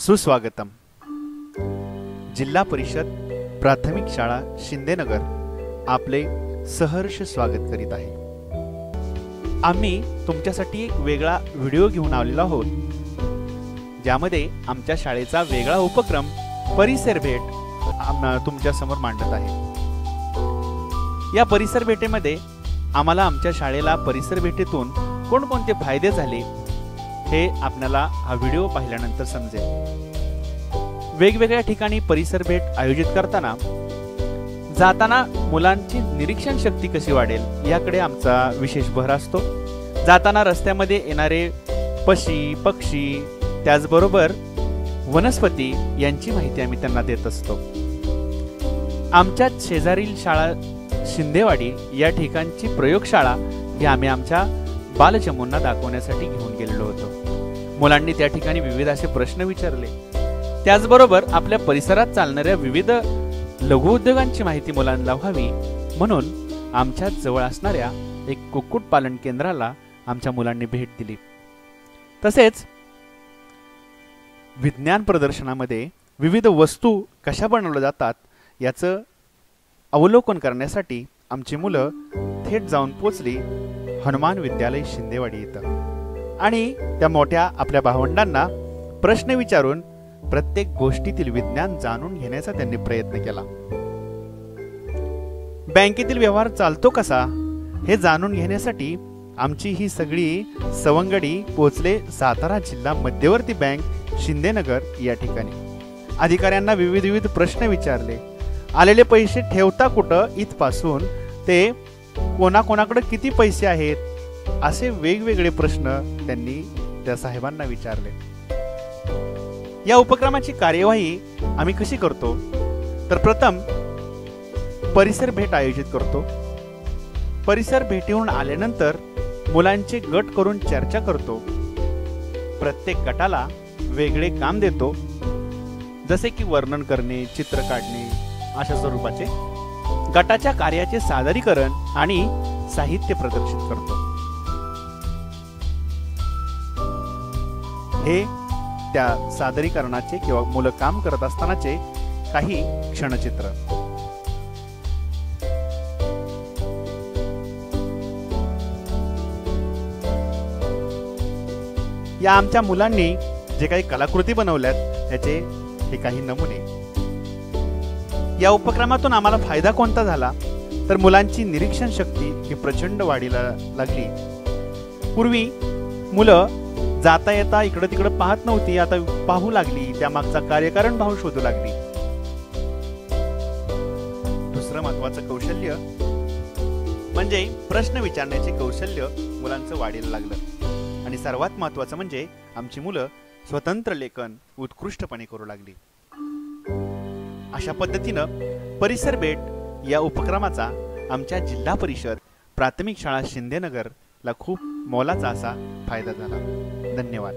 सुस्वागतम। जिल्हा परिषद प्राथमिक शाळा शिंदेनगर आपले सहर्ष स्वागत करीत आहे। आम्ही तुमच्यासाठी एक वेगळा व्हिडिओ घेऊन आलेलो आहोत, ज्यामध्ये आमच्या शाळेचा वेगळा उपक्रम परिसर भेट तुमच्या समोर मांडत आहे। या परिसर भेटेमध्ये आम्हाला आमच्या शाळेला परिसर भेटेतून कोणकोणते फायदे झाले हे आपल्याला हा व्हिडिओ पाहिल्यानंतर समजेल। वेगवेगळ्या ठिकाणी परिसर भेट आयोजित करताना जाताना मुलांची निरीक्षण शक्ती कशी वाढेल याकडे आमचा विशेष भर असतो। जाताना रस्त्यामध्ये येणारे पशी पक्षी त्याचबरोबर वनस्पती यांची माहिती आम्ही त्यांना देत असतो। आमच्या शेजारील शाळा शिंदेवाडी या ठिकाणची प्रयोगशाळा ही आम्ही आमच्या बालचमूंना दाखवण्यासाठी घेऊन गेलेलो होतो। मुलांनी त्या ठिकाणी विविध असे प्रश्न विचारले, त्याचबरोबर आपल्या परिसरात चालणाऱ्या विविध लघु उद्योगांची माहिती मुलांना व्हावी म्हणून आमच्या जवळ असणाऱ्या एक कुक्कुट पालन केंद्राला आमच्या मुलांनी भेट दिली। तसेच विज्ञान प्रदर्शनामध्ये विविध वस्तू कशा बनवल्या जातात याचं अवलोकन करण्यासाठी आमची मुलं थेट जाऊन पोचली हनुमान विद्यालय शिंदेवाडी इथं आणि त्या मोठ्या आपल्या भावंडांना प्रश्न विचारून प्रत्येक गोष्टीतील विज्ञान जाणून घेण्याचा त्यांनी प्रयत्न केला। बँकेतील व्यवहार चालतो कसा हे जाणून घेण्यासाठी आमची ही सगळी सवंगडी पोचले सातारा जिल्हा मध्यवर्ती बँक शिंदेनगर या ठिकाणी। अधिकाऱ्यांना विविध प्रश्न विचारले, आलेले पैसे ठेवता कुठं इथपासून ते कोणाकोणाकडे किती पैसे आहेत असे वेगवेगळे प्रश्न त्यांनी त्या साहेबांना विचारले। या उपक्रमाची कार्यवाही आम्ही कशी करतो तर प्रथम परिसर भेट आयोजित करतो। परिसर भेटीहून आल्यानंतर मुलांचे गट करून चर्चा करतो। प्रत्येक गटाला वेगळे काम देतो, जसे की वर्णन करणे, चित्र काढणे अशा स्वरूपाचे। गटाच्या कार्याचे सादरीकरण आणि साहित्य प्रदर्शित करतो। हे त्या सादरीकरणाचे किंवा मुलं काम करत असतानाचे काही क्षणचित्र। या आमच्या मुलांनी जे काही कलाकृती बनवल्यात त्याचे हे काही नमुने। या उपक्रमातून आम्हाला फायदा कोणता झाला तर मुलांची निरीक्षण शक्ती ही प्रचंड वाढीला लागली। पूर्वी मुलं जाता येता इकडे तिकडे पाहत नव्हती, आता पाहू लागली, त्या मागचा कार्यकारण भाव शोधू लागली। दुसरं महत्वाचं कौशल्य म्हणजे प्रश्न विचारण्याचे कौशल्य मुलांचं वाढीला लागलं आणि सर्वात महत्वाचं म्हणजे आमची मुलं स्वतंत्र लेखन उत्कृष्टपणे करू लागली। अशा पद्धतीनं परिसर भेट या उपक्रमाचा आमच्या जिल्हा परिषद प्राथमिक शाळा शिंदेनगरला खूप मोलाचा असा फायदा झाला। धन्यवाद।